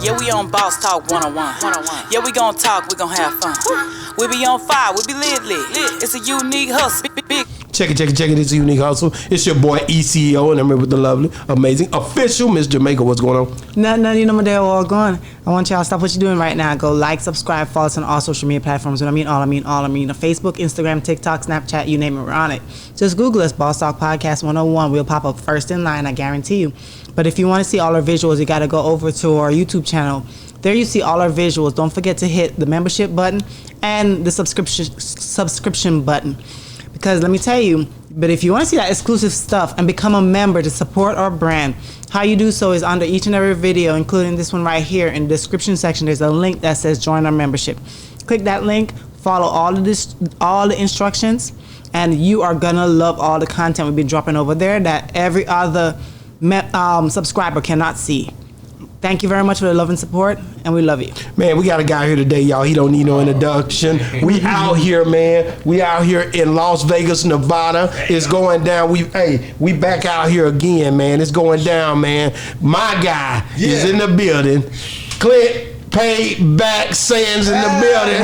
Yeah, we on Boss Talk 101. Yeah, we gon' talk, we gon' have fun. We be on fire, we be lit. It's a unique hustle. Big. Check it. It's a unique hustle. It's your boy ECO, and I'm here with the lovely, amazing, official Miss Jamaica. What's going on? Nothing, you know my day all going. I want y'all to stop what you're doing right now. Go like, subscribe, follow us on all social media platforms. When I mean all, I mean Facebook, Instagram, TikTok, Snapchat, you name it, we're on it. Just Google us, Boss Talk Podcast 101. We'll pop up first in line, I guarantee you. But if you want to see all our visuals, you got to go over to our YouTube channel. There you see all our visuals. Don't forget to hit the membership button and the subscription button. Because let me tell you, but if you want to see that exclusive stuff and become a member to support our brand, how you do so is under each and every video, including this one right here in the description section. There's a link that says join our membership. Click that link, follow all the instructions, and you are gonna love all the content we've been dropping over there that every other subscriber cannot see. Thank you very much for the love and support, and we love you. Man, we got a guy here today, y'all. He don't need no introduction. We out here, man. We out here in Las Vegas, Nevada. It's going down. We back out here again, man. It's going down, man. My guy is in the building. Clint, PayBack, Sands in the building.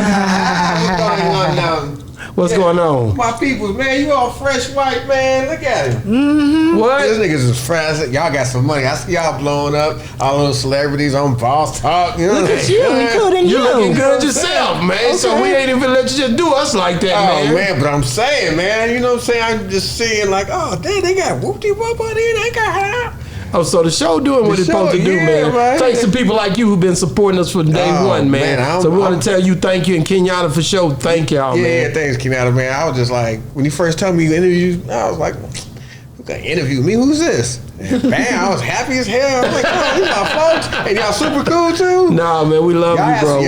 What's going on? My people, man, you all fresh white, man. Look at him. Mm-hmm. What? These niggas is fresh. Y'all got some money. I see y'all blowing up. All those celebrities on Boss Talk. You know Look at you, including you. You looking good yourself, man. Okay. So we ain't even let you just do us like that, man. Oh, man, but I'm saying, man, you know what I'm saying? I'm just seeing like, oh, damn, they got whoop-de-whoop on here. They got Oh, so the show doing what it's supposed to do, man. Right. Thanks to people like you who've been supporting us from day one, man. So we want to tell you thank you, and Kenyatta for sure. Thank y'all, man. Yeah, thanks, Kenyatta, man. I was just like, when you first told me you interviewed, I was like, who got interview me? Who's this? And bam, I was happy as hell. I was like, oh, these my folks. And y'all super cool, too? Nah, man, we love you, bro.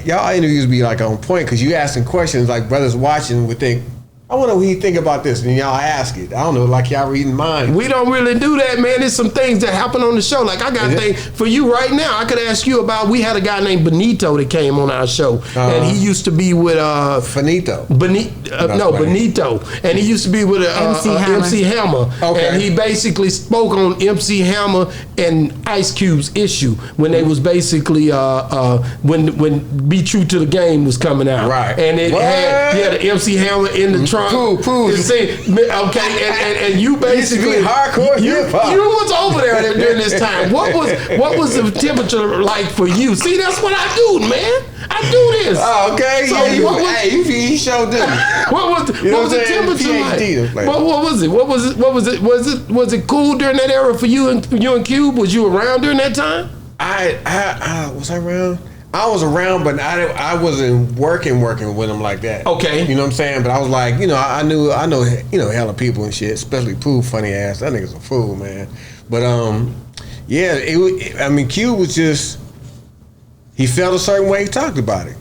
Y'all interviews be like on point, because you asking questions like brothers watching would think, I wonder what he think about this, and y'all ask it. I don't know, like y'all reading minds. We don't really do that, man. There's some things that happen on the show. Like I got things for you right now. I could ask you about. We had a guy named Benito that came on our show, and he used to be with Finito. Benito, and he used to be with MC Hammer. Okay. And he basically spoke on MC Hammer and Ice Cube's issue when they was basically when Be True to the Game was coming out. Right. And it had the MC Hammer in the Cool. Okay, and you basically hardcore hip hop. You was over there during this time. What was the temperature like for you? See, that's what I do, man. I do this. Oh, okay. So he showed them. What was the temperature like? What was it? Was it cool during that era for you and Cube? Was you around during that time? Was I around? I was around, but I wasn't working with him like that. Okay. You know what I'm saying? But I was like, I know, hella people and shit, especially Pooh, funny ass. That nigga's a fool, man. But, Q was just, he felt a certain way, he talked about it.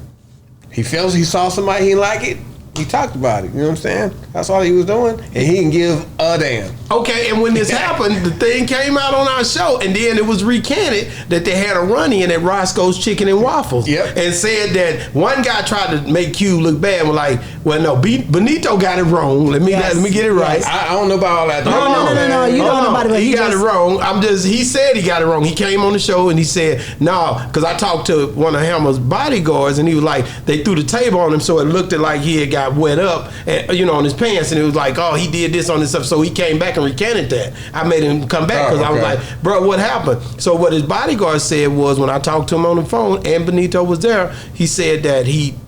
He saw somebody, he didn't like it, he talked about it. You know what I'm saying? That's all he was doing, and he didn't give a damn. Okay, and when this happened, the thing came out on our show, and then it was recanted that they had a run-in at Roscoe's Chicken and Waffles. Yep. And said that one guy tried to make Q look bad and was like, well, no, Benito got it wrong. Let me get it right. Yes. I don't know about all that. No, you don't know about it. But he got it wrong. He said he got it wrong. He came on the show and he said, no, because I talked to one of Hammer's bodyguards, and he was like, they threw the table on him, so it looked like he had got wet up, and, on his pants, and it was like, oh, he did this on this stuff. So he came back and recanted that. I made him come back because I was like, bro, what happened? So what his bodyguard said was, when I talked to him on the phone and Benito was there, he said that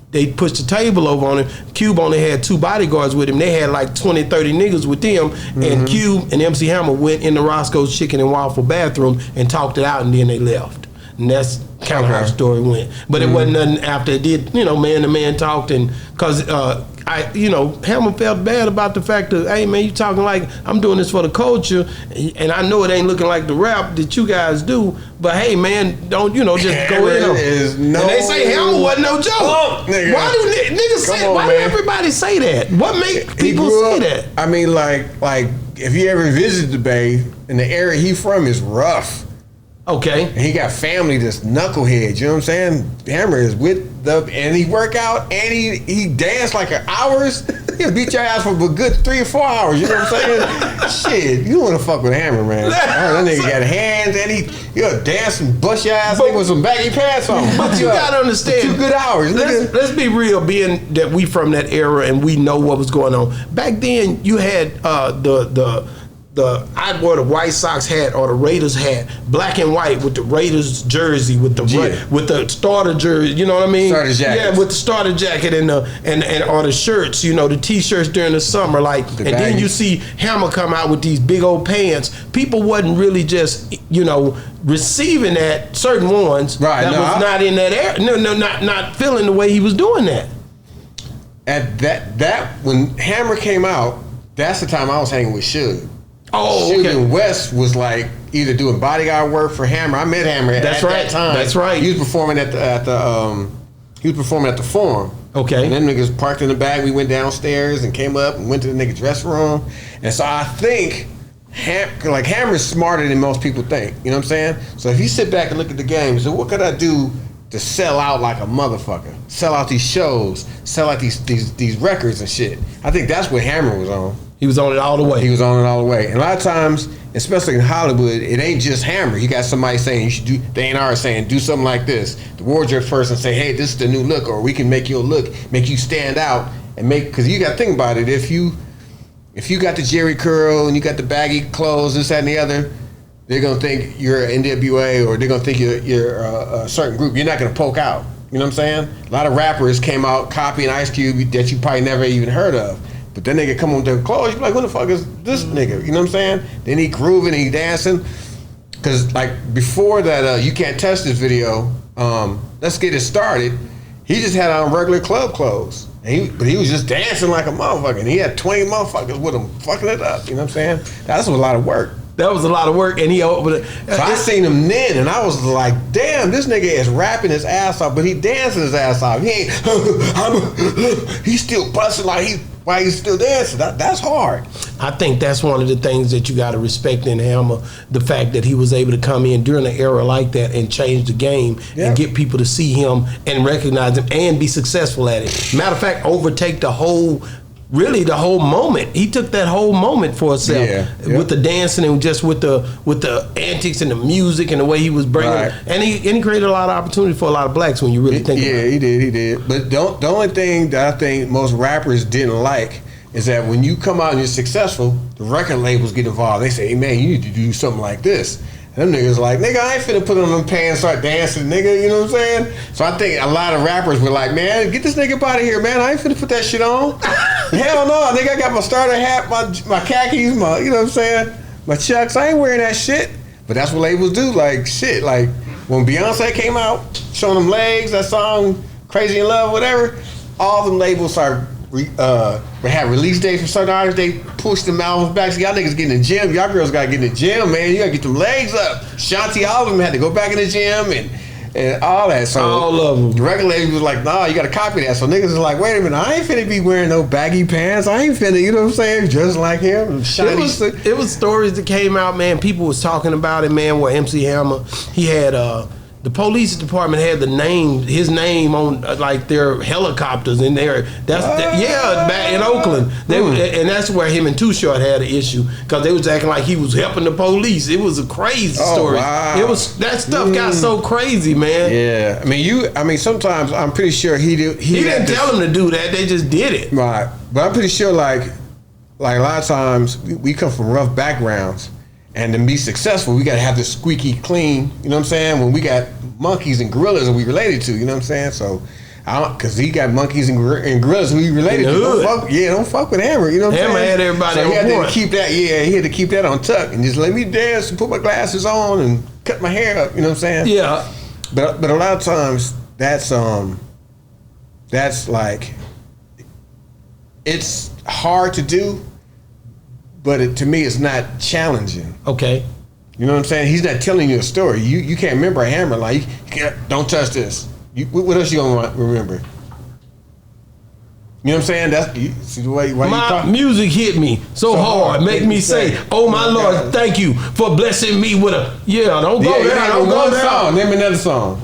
they pushed the table over on him. Cube only had 2 bodyguards with him. They had like 20, 30 niggas with them. And Cube and MC Hammer went in the Roscoe's Chicken and Waffle bathroom and talked it out, and then they left. And that's kind of how the story went. But it wasn't nothing after it did, man to man talked, and because Hammer felt bad about the fact that, hey man, you talking like I'm doing this for the culture, and I know it ain't looking like the rap that you guys do, but hey man, don't just go in. And they say Hammer wasn't no joke. Oh, nigga. Why do niggas say? Why do everybody say that? What makes people say that? I mean, like if you ever visit the Bay, and the area he from is rough. Okay. And he got family that's knuckleheads, you know what I'm saying? Hammer is with and he work out and he dance like hours. He'll beat your ass for a good 3 or 4 hours, you know what I'm saying? Shit, you wanna fuck with Hammer, man. That nigga got hands and he'll dance and bust your ass with some baggy pants on. But you gotta understand, 2 good hours. Let's be real, being that we from that era and we know what was going on. Back then you had I'd wear the White Sox hat or the Raiders hat, black and white with the Raiders jersey with the starter jersey. You know what I mean? Starter jacket. Yeah, with the starter jacket and or the shirts. You know, the t-shirts during the summer. Then you see Hammer come out with these big old pants. People wasn't really just receiving that. Certain ones was not in that era. Not feeling the way he was doing that. At that when Hammer came out, that's the time I was hanging with Suge. Oh, Suge okay. and West was like either doing bodyguard work for Hammer. I met Hammer at that time. That's right. He was performing at the Forum. Okay. And them niggas parked in the back. We went downstairs and came up and went to the niggas' dressing room. And so I think Hammer's smarter than most people think. You know what I'm saying? So if you sit back and look at the game, so what could I do to sell out like a motherfucker? Sell out these shows, sell out these records and shit. I think that's what Hammer was on. He was on it all the way. He was on it all the way. And a lot of times, especially in Hollywood, it ain't just Hammer. You got somebody saying you should do, the A&R saying do something like this. The wardrobe person say, hey, this is the new look, or we can make your look, make you stand out and because you got to think about it. If you got the Jerry curl and you got the baggy clothes, this, that, and the other, they're gonna think you're NWA, or they're gonna think you're a certain group. You're not gonna poke out. You know what I'm saying? A lot of rappers came out copying Ice Cube that you probably never even heard of. But then they could come on with their clothes, you be like, who the fuck is this nigga? You know what I'm saying? Then he grooving and he dancing. Cause like before that You Can't Touch This video, Let's Get It Started, he just had on regular club clothes. But he was just dancing like a motherfucker. And he had 20 motherfuckers with him fucking it up. You know what I'm saying? That was a lot of work. That was a lot of work, and so I seen him then, and I was like, "Damn, this nigga is rapping his ass off, but he dancing his ass off. He ain't, he's still busting while he's still dancing. That's hard." I think that's one of the things that you got to respect in Hammer, the fact that he was able to come in during an era like that and change the game and get people to see him and recognize him and be successful at it. Matter of fact, overtake the whole moment. He took that whole moment for himself with the dancing and just with the antics and the music and the way he was bringing it. And he created a lot of opportunity for a lot of blacks when you really think about it. Yeah, he did. But the only thing that I think most rappers didn't like is that when you come out and you're successful, the record labels get involved. They say, hey man, you need to do something like this. Them niggas like, nigga, I ain't finna put on them pants, start dancing, nigga, you know what I'm saying? So I think a lot of rappers were like, man, get this nigga up out of here, man. I ain't finna put that shit on. Hell no, nigga, I got my starter hat, my khakis, you know what I'm saying? My chucks, I ain't wearing that shit. But that's what labels do, like shit. Like when Beyonce came out, showing them legs, that song, Crazy in Love, whatever, all them labels started have release dates for certain artists. They push them albums back. So y'all niggas get in the gym. Y'all girls gotta get in the gym, man. You gotta get them legs up. Shanti, all of them had to go back in the gym and all that. So all of them. The record label was like, nah, you gotta copy that. So niggas is like, wait a minute, I ain't finna be wearing no baggy pants. I ain't finna, you know what I'm saying? Just like him. It was stories that came out, man. People was talking about it, man, where MC Hammer, he had the police department had his name on like their helicopters in there. Back in Oakland, and that's where him and Too Short had an issue because they was acting like he was helping the police. It was a crazy story. Wow. It was that stuff got so crazy, man. Yeah, I mean, sometimes I'm pretty sure he didn't tell them to do that. They just did it. Right, but I'm pretty sure like a lot of times we come from rough backgrounds. And to be successful, we gotta have this squeaky clean, you know what I'm saying? When we got monkeys and gorillas that we related to, you know what I'm saying? So, cause he got monkeys and gorillas who he related to. Don't fuck with Hammer, you know what I'm saying? Hammer had everybody so on he had point. to keep that, he had to keep that on tuck and just let me dance and put my glasses on and cut my hair up, you know what I'm saying? Yeah. But a lot of times that's like, it's hard to do. But to me, it's not challenging. Okay. You know what I'm saying? He's not telling you a story. You can't remember a Hammer like, don't touch this. What else you gonna remember? You know what I'm saying? That's you see the way why My you music hit me so hard, make me say, "Oh my Lord, thank you for blessing me with a." Yeah, don't go there. Don't go there. Song. Name another song.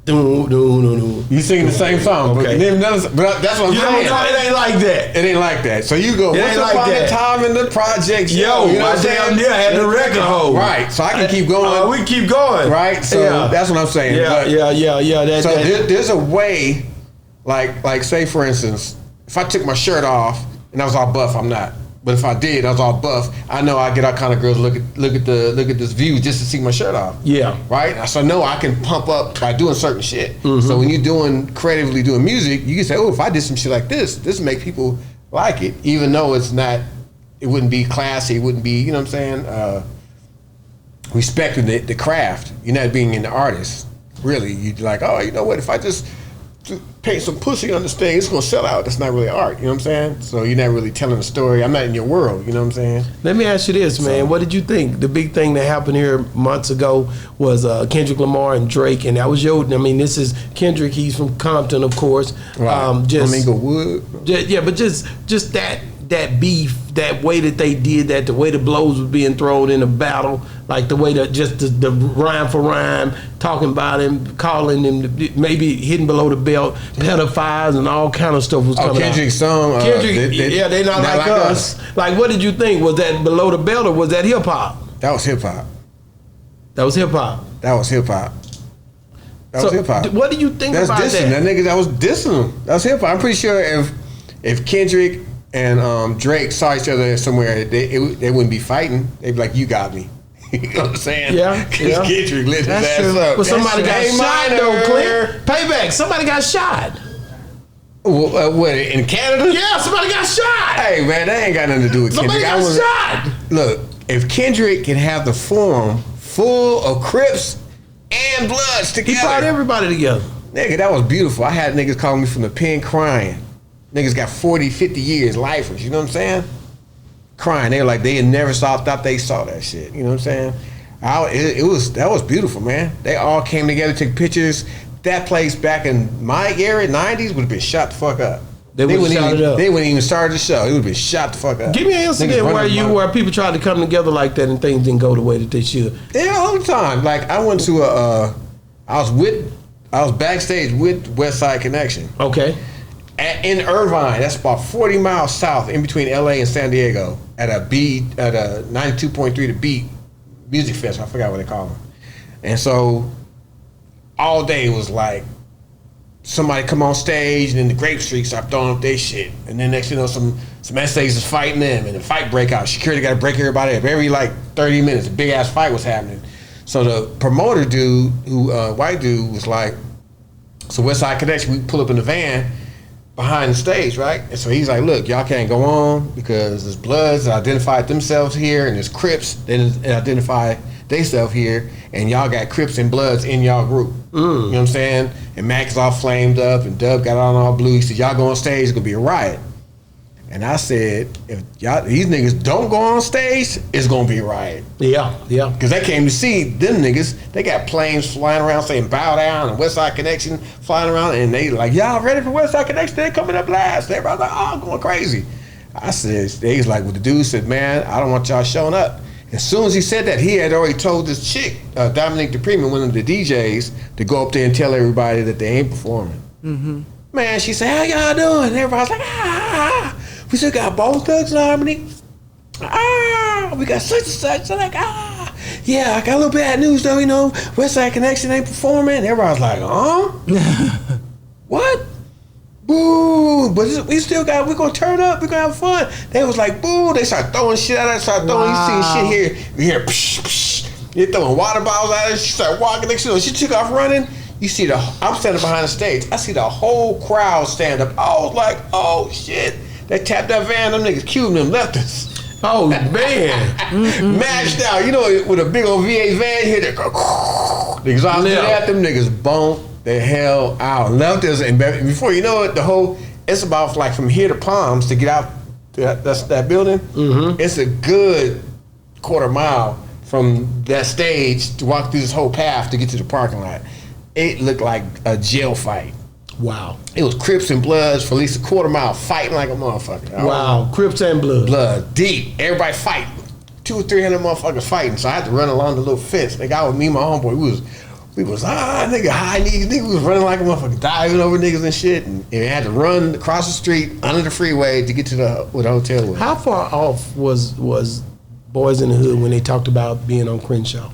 You singing the same song, but name another song. But that's what I'm saying. It ain't like that. It ain't like that. So you go, once upon a time in the projects, yo, you know what I'm damn near had the record hold. Right, so I can keep going. We keep going. Right, so that's what I'm saying. Yeah. So there's a way, like say for instance, if I took my shirt off and I was all buff, I'm not. But if I did, I was all buff. I know I get all kind of girls look at this view just to see my shirt off. Yeah. Right. So I know I can pump up by doing certain shit. Mm-hmm. So when you're creatively doing music, you can say, oh, if I did some shit like this make people like it, even though it's not. It wouldn't be classy. It wouldn't be. You know what I'm saying? Respecting the craft. You're not being an artist. Really, you're like, oh, you know what? If I just paint some pussy on this thing, it's gonna sell out. That's not really art, you know what I'm saying? So you're not really telling a story. I'm not in your world, you know what I'm saying? Let me ask you this, man. What did you think? The big thing that happened here months ago was Kendrick Lamar and Drake, and that was this is Kendrick, he's from Compton, of course. Right. Wood. Yeah, but just that beef, that way that they did that, the way the blows was being thrown in a battle, like the way that just the rhyme for rhyme, talking about him, calling him, maybe hitting below the belt, pedophiles and all kind of stuff was coming Kendrick's out. song. They not like us. Like, what did you think? Was that below the belt or was that hip hop? That was hip hop. That was hip hop. That was hip hop. That was hip hop. What do you think about dissing. that? That nigga that was dissing him. That was hip hop. I'm pretty sure if Kendrick and Drake saw each other somewhere, they wouldn't be fighting. They'd be like, "You got me." You know what I'm saying? Yeah. Because Kendrick lit his ass up. But somebody got shot though, Clint. Payback. Somebody got shot. What, in Canada? Yeah, somebody got shot. Hey man, that ain't got nothing to do with Kendrick. Somebody got shot. Look, if Kendrick can have the forum full of Crips and Bloods together, he brought everybody together. Nigga, that was beautiful. I had niggas calling me from the pen crying. Niggas got 40, 50 years, lifers, you know what I'm saying? Crying. They were like, they had never thought they saw that shit. You know what I'm saying? That was beautiful, man. They all came together, took pictures. That place back in my era, 90s, would have been shot the fuck up. They wouldn't even start the show. It would have been shot the fuck up. Give me an incident where people tried to come together like that and things didn't go the way that they should. Yeah, all the time. Like I went to I was backstage with Westside Connection. Okay. In Irvine, that's about 40 miles south, in between LA and San Diego, at a 92.3 The Beat music fest. I forgot what they call them. And so all day was like somebody come on stage and then the Grape Street start throwing up their shit. And then next thing you know, some essays is fighting them and the fight break out. Security got to break everybody up. Every like 30 minutes, a big ass fight was happening. So the promoter dude, white dude, was like, so Westside Connection, we pull up in the van behind the stage, right? And so he's like, look, y'all can't go on because there's Bloods that identified themselves here and there's Crips that identify themselves here, and y'all got Crips and Bloods in y'all group. You know what I'm saying? And Mac's all flamed up and Dub got on all blue. He said, y'all go on stage, it's gonna be a riot. And I said, if these niggas don't go on stage, it's gonna be a riot. Yeah. Because they came to see them niggas. They got planes flying around saying bow down and Westside Connection flying around, and they like, y'all ready for Westside Connection? They coming up last. Everybody's like, oh, I'm going crazy. I said, he's like, well, the dude said, man, I don't want y'all showing up. As soon as he said that, he had already told this chick, Dominique DePrima, one of the DJs, to go up there and tell everybody that they ain't performing. Mm-hmm. Man, she said, how y'all doing? And everybody's like, we still got Bone Thugs and Harmony. We got such and such. So like, yeah, I got a little bad news though, you know. Westside Connection ain't performing. Everybody's like, what? Boo! But we still got. We're gonna turn up. We're gonna have fun. They was like, boo! They start throwing shit at us. Start throwing. You see shit here. You hear psh psh. They're throwing water bottles at us. She started walking next to us. She took off running. You see I'm standing behind the stage. I see the whole crowd stand up. I was like, oh shit! They tapped that van. Them niggas cubed them, left us. Oh man, mashed out. You know, with a big old V8 van here, the exhaust at them niggas bumped the hell out, left us, and before you know it, it's about like from here to Palms to get out that building. Mm-hmm. It's a good quarter mile from that stage to walk through this whole path to get to the parking lot. It looked like a jail fight. Wow. It was Crips and Bloods for at least a quarter mile fighting like a motherfucker. Wow. Crips and Blood. Blood, deep. Everybody fighting. 200 or 300 motherfuckers fighting. So I had to run along the little fence. Nigga, I was me and my homeboy. We was nigga, high knees. Nigga, we was running like a motherfucker, diving over niggas and shit. And we had to run across the street under the freeway to get to where the hotel was. How far off was Boys in the Hood when they talked about being on Crenshaw?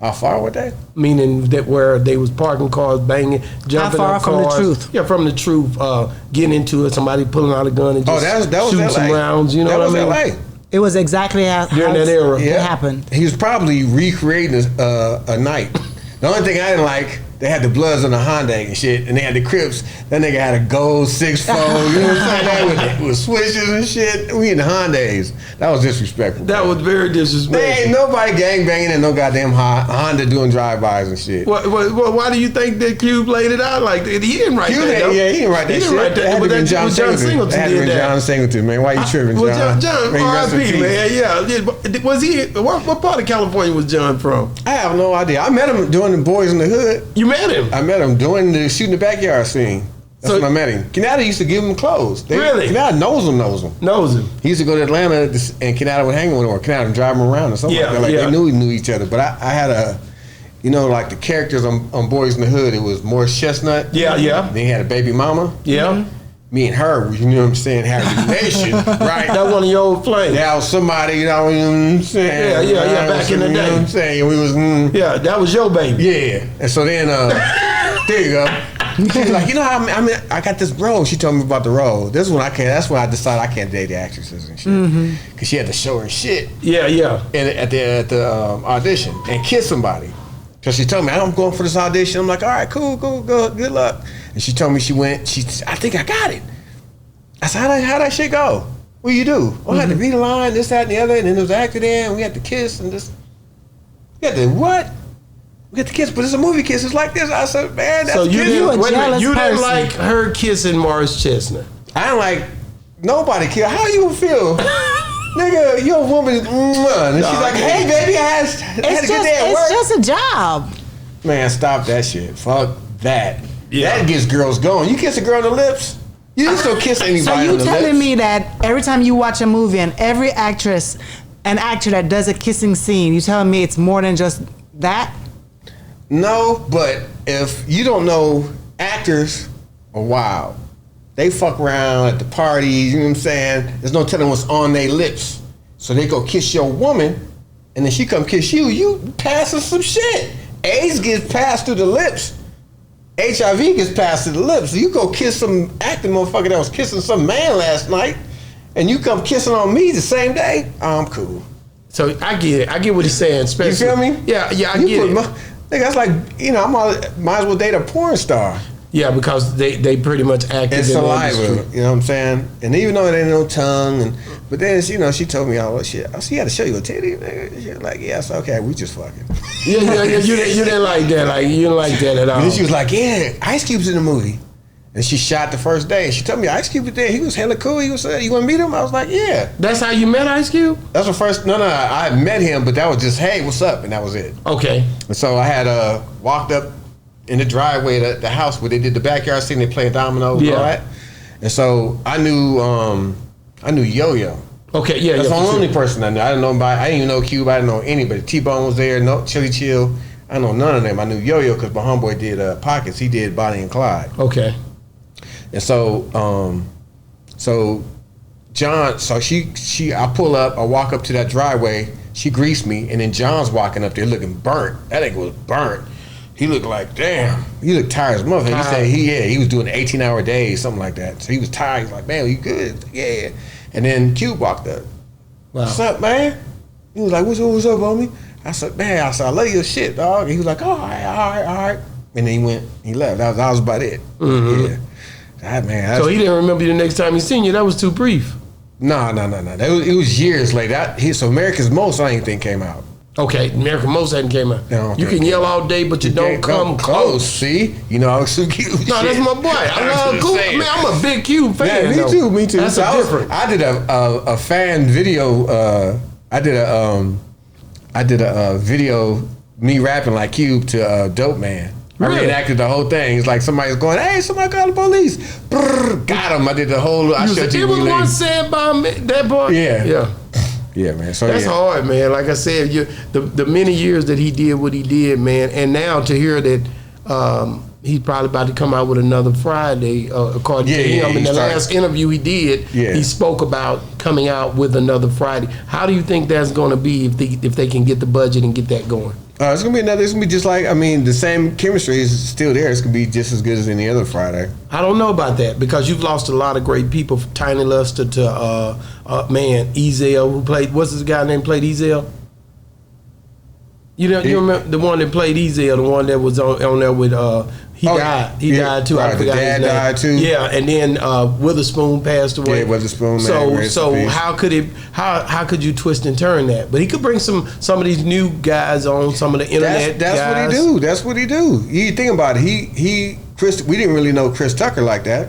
How far were they? Meaning that where they was parking cars, banging, jumping far up from the cars. truth? Yeah, from the truth. Getting into it, somebody pulling out a gun and just that was shooting LA. some rounds. You know that what I was mean? LA. It was exactly how During that era. it happened. He was probably recreating a night. The only thing I didn't like, they had the Bloods on the Hyundai and shit, and they had the Crips. That nigga had a gold 6-4, you know what I'm saying? With switches and shit. We in the Hyundais. That was disrespectful. That was very disrespectful. There ain't nobody gangbanging and no goddamn Honda doing drive-bys and shit. Why do you think that Cube laid it out like that? He didn't write that. Though. Yeah, he didn't write that shit. Write that. That had to been John Singleton. That had to been John Singleton, man. Why you tripping, John? John, May he rest in R.I.P., peace. man. Yeah. Was he? What part of California was John from? I have no idea. I met him doing the Boys in the Hood. You met him? I met him doing the shooting the backyard scene. That's when I met him. Kenyatta used to give him clothes. Really? Kenyatta knows him. Knows him. He used to go to Atlanta and Kenyatta would hang with him or Kenyatta would drive him around or something like that. Like they knew each other. But I had like the characters on Boys in the Hood, it was Morris Chestnut. Yeah. Then he had a baby mama. Yeah. Me and her, you know what I'm saying, had a relation, right? That one of your old flames. That was somebody, you know what I'm saying? Yeah, back in the day. You know what I'm saying? We was, Yeah, that was your baby. Yeah. And so then, there you go. She's like, you know how I got this role. She told me about the role. That's when I decided I can't date the actresses and shit. Because she had to show her shit. Yeah. And at the audition and kiss somebody. So she told me, I'm going for this audition. I'm like, all right, cool, good luck. And she told me I think I got it. I said, how'd that shit go? What you do? Oh, I had to read a line, this, that, and the other, and then there was acted in, and we had to kiss, and this. We had to what? We had to kiss, but it's a movie kiss. It's like this. I said, man, that's so you didn't, you didn't person. like her kissing Morris Chestnut. I didn't like nobody kiss. How you feel? Nigga, you're a woman. And she's like, hey, baby, I had a good day at work. It's just a job. Man, stop that shit. Fuck that. Yeah. That gets girls going. You kiss a girl on the lips, you just don't kiss anybody So on you the telling lips. me that every time you watch a movie and every actor that does a kissing scene, you telling me it's more than just that? No, but if you don't know, actors are wild. They fuck around at the parties, you know what I'm saying? There's no telling what's on their lips. So they go kiss your woman, and then she come kiss you, you passing some shit. AIDS gets passed through the lips. HIV gets passed through the lips. So you go kiss some acting motherfucker that was kissing some man last night, and you come kissing on me the same day, I'm cool. So I get it. I get what he's saying. You feel me? Yeah, I get it. Nigga, that's like, might as well date a porn star. Yeah, because they pretty much acted It's in the saliva, industry. you know what I'm saying? And even though it ain't no tongue, but then she told me all that shit. She had to show you a titty, nigga. She was like, yeah, so okay, we just fucking. Yeah. You didn't like that. Like you didn't like that at all. And then she was like, yeah, Ice Cube's in the movie. And she shot the first day. And she told me Ice Cube was there. He was hella cool. He was, you want to meet him? I was like, yeah. That's how you met Ice Cube? That's the first. No, I met him, but that was just, hey, what's up? And that was it. Okay. And so I had walked up in the driveway to the house where they did the backyard scene. They played dominoes and all that. And so I knew Yo-Yo. Okay, yeah. That's the for sure. only person I knew. I didn't know anybody. I didn't even know Cube. I didn't know anybody. T-Bone was there. No, Chili Chill. I didn't know none of them. I knew Yo-Yo because my homeboy did Pockets. He did Bonnie and Clyde. Okay. And so, John. So I pull up. I walk up to that driveway. She greased me, and then John's walking up there looking burnt. That nigga was burnt. He looked like, damn. He looked tired as a motherfucker. He said he was doing 18-hour days, something like that. So he was tired. He was like, man, you good? Yeah. And then Cube walked up. Wow. What's up, man? He was like, what's up, homie? I said, man, I love your shit, dog. And he was like, all right. And then he left. That was about it. Mm-hmm. Yeah. That man. So he didn't remember you the next time he seen you. That was too brief. No. It was years later. So America's Most, I didn't think came out. Okay, American Most hadn't came out. No, you can yell all day, but you don't come close. See? You know, I was so cute. No, that's my boy. I love Cube. Man, I'm a big Cube fan. Yeah, me too. That's so different. I did a fan video. I did a video me rapping like Cube to Dope Man. I Really? reenacted the whole thing. It's like somebody's going, "Hey, somebody call the police!" Brrr, got him. I did the whole. I shut It you. was one said by me, that boy. Yeah. Yeah, man. So That's hard, man. Like I said, the many years that he did what he did, man, and now to hear that he's probably about to come out with another Friday, according to him. In the last interview he did, he spoke about coming out with another Friday. How do you think that's going to be if they can get the budget and get that going? It's gonna be another. It's gonna be just like, I mean, the same chemistry is still there. It's gonna be just as good as any other Friday. I don't know about that because you've lost a lot of great people. From Tiny Luster to Ezel, who played. What's this guy name played Ezel? You remember the one that played Ezel, the one that was on there with he died. He died too. Right, I forgot the dad his name. died too. Yeah, and then Witherspoon passed away. Yeah, Witherspoon. So how could you twist and turn that? But he could bring some of these new guys on, some of the internet That's guys. what he do. That's what he do. You think about it. Chris. We didn't really know Chris Tucker like that.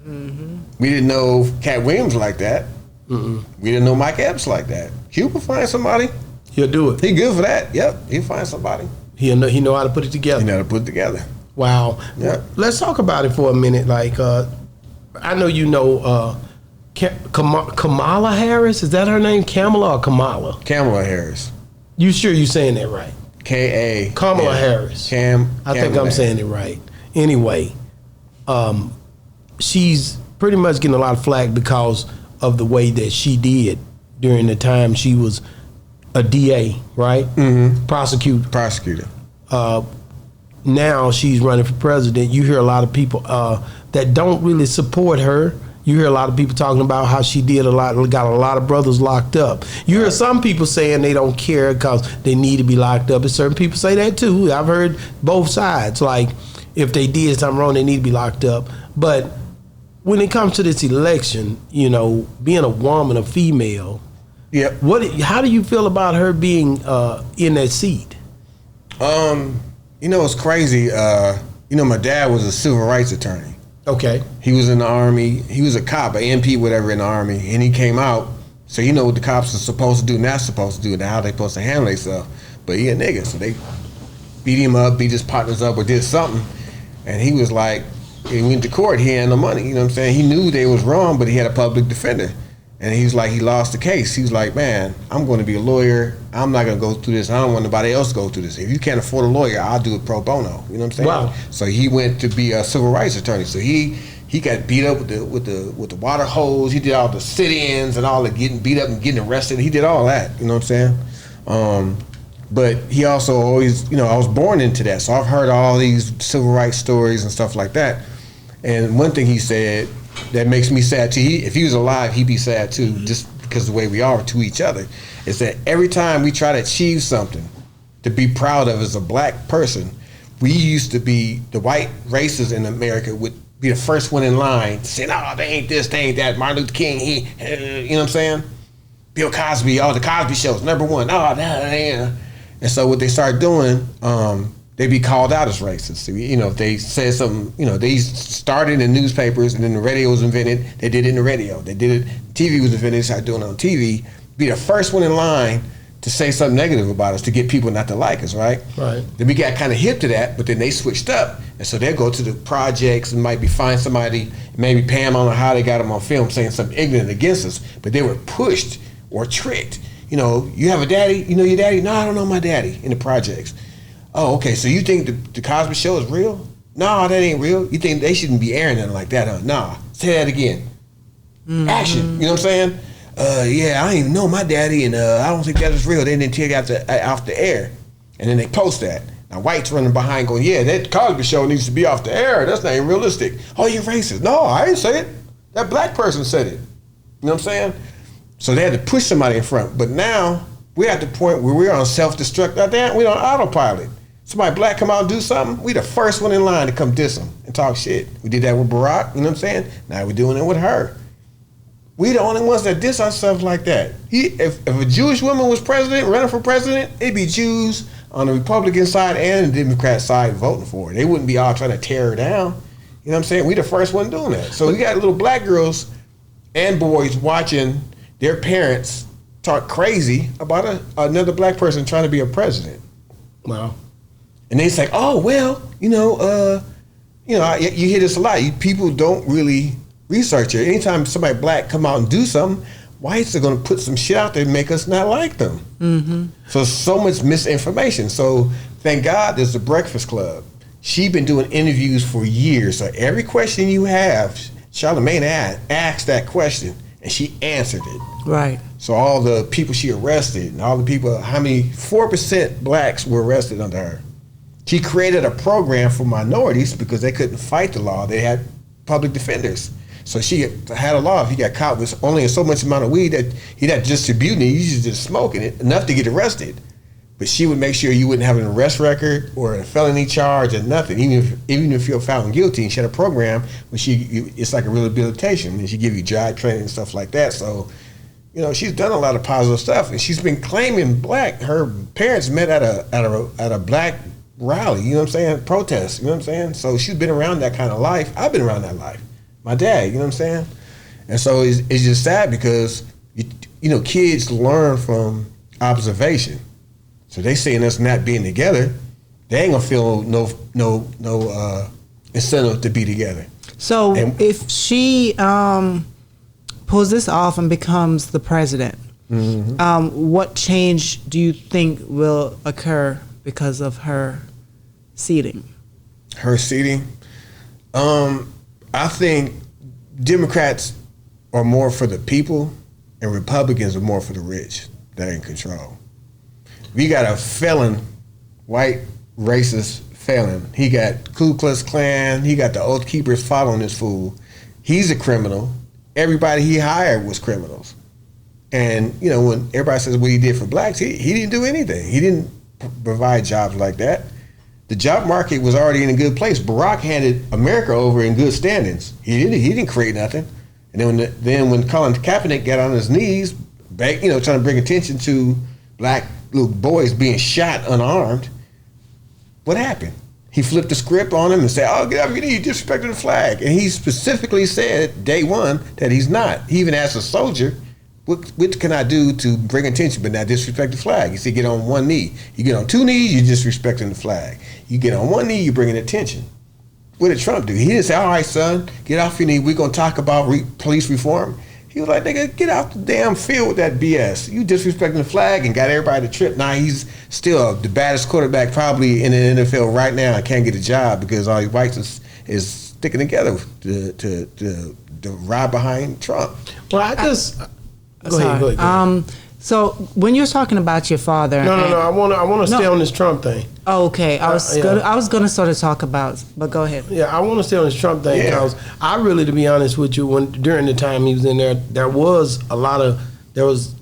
Mm-hmm. We didn't know Cat Williams like that. Mm-mm. We didn't know Mike Epps like that. Cube will find somebody. He'll do it. He good for that. Yep, he'll find somebody. He know how to put it together. He know how to put it together. Wow. Yep. Let's talk about it for a minute. Like, I know you know Kamala Harris. Is that her name? Kamala or Kamala? Kamala Harris. You sure you saying that right? K.A. Kamala Harris. I think I'm saying it right. Anyway, she's pretty much getting a lot of flack because of the way that she did during the time she was a DA, right? Mm-hmm. Prosecutor. Now she's running for president. You hear a lot of people that don't really support her. You hear a lot of people talking about how she did got a lot of brothers locked up. You hear some people saying they don't care because they need to be locked up, and certain people say that too. I've heard both sides. Like, if they did something wrong, they need to be locked up. But when it comes to this election, being a woman, a female, yep. How do you feel about her being in that seat? It's crazy. My dad was a civil rights attorney. Okay. He was in the Army. He was a cop, an MP, whatever, in the Army. And he came out. So you know what the cops are supposed to do, not supposed to do, and how they supposed to handle themselves. But he a nigga, so they beat him up, beat his partners up, or did something. And he was like, he went to court, he had no money. You know what I'm saying? He knew they was wrong, but he had a public defender. And he was like, he lost the case. He was like, man, I'm going to be a lawyer. I'm not going to go through this. I don't want nobody else to go through this. If you can't afford a lawyer, I'll do it pro bono. You know what I'm saying? Wow. So he went to be a civil rights attorney. So he got beat up with the water hose. He did all the sit-ins and all the getting beat up and getting arrested. He did all that. You know what I'm saying? But he also always, I was born into that. So I've heard all these civil rights stories and stuff like that. And one thing he said that makes me sad too. If he was alive, he'd be sad too, just because of the way we are to each other. Is that every time we try to achieve something to be proud of as a black person, we used to be, the white races in America would be the first one in line to say, no, they ain't this, they ain't that. Martin Luther King, you know what I'm saying? Bill Cosby, the Cosby shows, number one. And so what they start doing, they be called out as racist. If they said something, they started in newspapers and then the radio was invented, they did it in the radio. They did it, TV was invented, they started doing it on TV. Be the first one in line to say something negative about us to get people not to like us, right? Right. Then we got kind of hip to that, but then they switched up. And so they'll go to the projects and might be find somebody, maybe Pam, I don't know how they got them on film saying something ignorant against us, but they were pushed or tricked. You have a daddy? You know your daddy? No, I don't know my daddy in the projects. Oh, okay, so you think the Cosby Show is real? No, that ain't real. You think they shouldn't be airing nothing like that, huh? Nah, say that again. Mm-hmm. Action, you know what I'm saying? Yeah, I don't even know my daddy, and I don't think that is real. They didn't take it off the air. And then they post that. Now, whites running behind going, yeah, that Cosby Show needs to be off the air. That's not even realistic. Oh, you're racist. No, I didn't say it. That black person said it. You know what I'm saying? So they had to push somebody in front. But now, we're at the point where we're on self-destruct. We're on autopilot. Somebody black come out and do something, we the first one in line to come diss them and talk shit. We did that with Barack, you know what I'm saying? Now we're doing it with her. We the only ones that diss ourselves like that. If a Jewish woman was president, running for president, it'd be Jews on the Republican side and the Democrat side voting for her. They wouldn't be all trying to tear her down. You know what I'm saying? We the first one doing that. So we got little black girls and boys watching their parents talk crazy about another black person trying to be a president. Wow. And it's like, oh well, you hear this a lot. People don't really research it. Anytime somebody black come out and do something, whites are going to put some shit out there and make us not like them. Mm-hmm. So much misinformation. So thank God there's the Breakfast Club. She's been doing interviews for years. So every question you have, Charlamagne asked that question, and she answered it. Right. So all the people she arrested, and all the people, 4% blacks were arrested under her. She created a program for minorities because they couldn't fight the law. They had public defenders. So she had a law. If you got caught with only so much amount of weed that you're not distributing it, you're just smoking it, enough to get arrested. But she would make sure you wouldn't have an arrest record or a felony charge or nothing, even if you're found guilty. And she had a program where it's like a rehabilitation, and she give you job training and stuff like that. So, she's done a lot of positive stuff, and she's been claiming black. Her parents met at a black rally, you know what I'm saying, protest, you know what I'm saying. So she's been around that kind of life. I've been around that life. My dad, you know what I'm saying. And so it's just sad because kids learn from observation. So they saying us not being together, they ain't gonna feel no incentive to be together. So if she pulls this off and becomes the president, what change do you think will occur because of her seating? Her seating? I think Democrats are more for the people and Republicans are more for the rich that are in control. We got a felon, white racist felon. He got Ku Klux Klan. He got the Oath Keepers following this fool. He's a criminal. Everybody he hired was criminals. And, when everybody says what he did for blacks, he didn't do anything. He didn't provide jobs like that. The job market was already in a good place. Barack handed America over in good standings. He didn't create nothing. And then when Colin Kaepernick got on his knees, trying to bring attention to black little boys being shot unarmed, what happened? He flipped the script on him and said, "Oh, get up, you disrespected the flag." And he specifically said, day one, that he's not. He even asked a soldier, what can I do to bring attention but not disrespect the flag? He said, get on one knee. You get on two knees, you're disrespecting the flag. You get on one knee, you're bringing attention. What did Trump do? He didn't say, all right, son, get off your knee. We're going to talk about police reform. He was like, nigga, get out the damn field with that BS. You disrespecting the flag and got everybody to trip. Now he's still the baddest quarterback probably in the NFL right now and can't get a job because all these whites is sticking together to ride behind Trump. Well, Go ahead. So when you're talking about your father, no, I want to stay on this Trump thing. Oh, okay, I was gonna sort of talk about, but go ahead. Yeah, I want to stay on this Trump thing because I really, to be honest with you, during the time he was in there, there was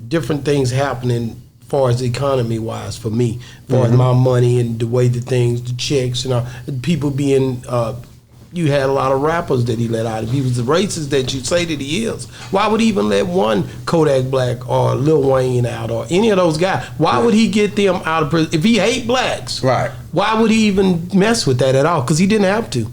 different things happening as far as economy wise for me, as far as my money and the way the checks and people being. You had a lot of rappers that he let out. If he was the racist that you say that he is, why would he even let one Kodak Black or Lil Wayne out or any of those guys? Why would he get them out of prison? If he hate blacks, right? Why would he even mess with that at all? Because he didn't have to.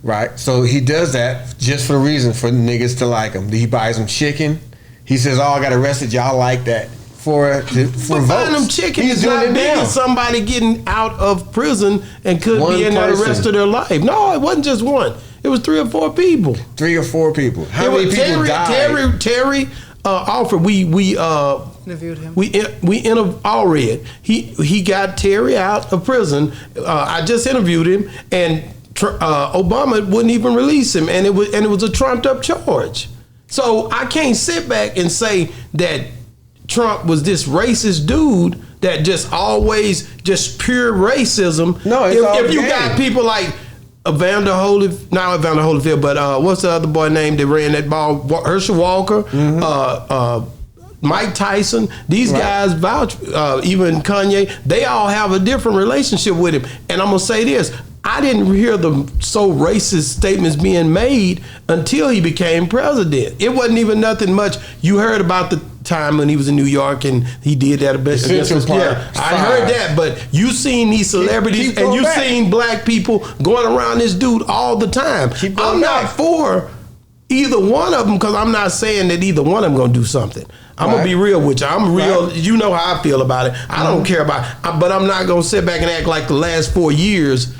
Right. So he does that just for the reason for niggas to like him. He buys them chicken. He says, "Oh, I got arrested. Y'all like that." For votes. Buying them chicken is not big as somebody getting out of prison and could be in there the rest of their life. No, it wasn't just one. It was 3 or 4 people. 3 or 4 people. How many people died? Terry Alfred. We interviewed him. We interviewed Allred. He got Terry out of prison. I just interviewed him, and Obama wouldn't even release him, and it was a trumped up charge. So I can't sit back and say that Trump was this racist dude that just always just pure racism. No, if you got people like Evander Holyfield, but what's the other boy name that ran that ball? Herschel Walker, Mike Tyson. These guys vouch. Even Kanye. They all have a different relationship with him. And I'm gonna say this. I didn't hear the so racist statements being made until he became president. It wasn't even nothing much. You heard about the time when he was in New York and he did that a bit. I heard that, but you seen these celebrities and you seen black people going around this dude all the time. I'm not for either one of them, because I'm not saying that either one of them going to do something. I'm going to be real with you. I'm real. Right. You know how I feel about it. I don't care about it. But I'm not going to sit back and act like the last 4 years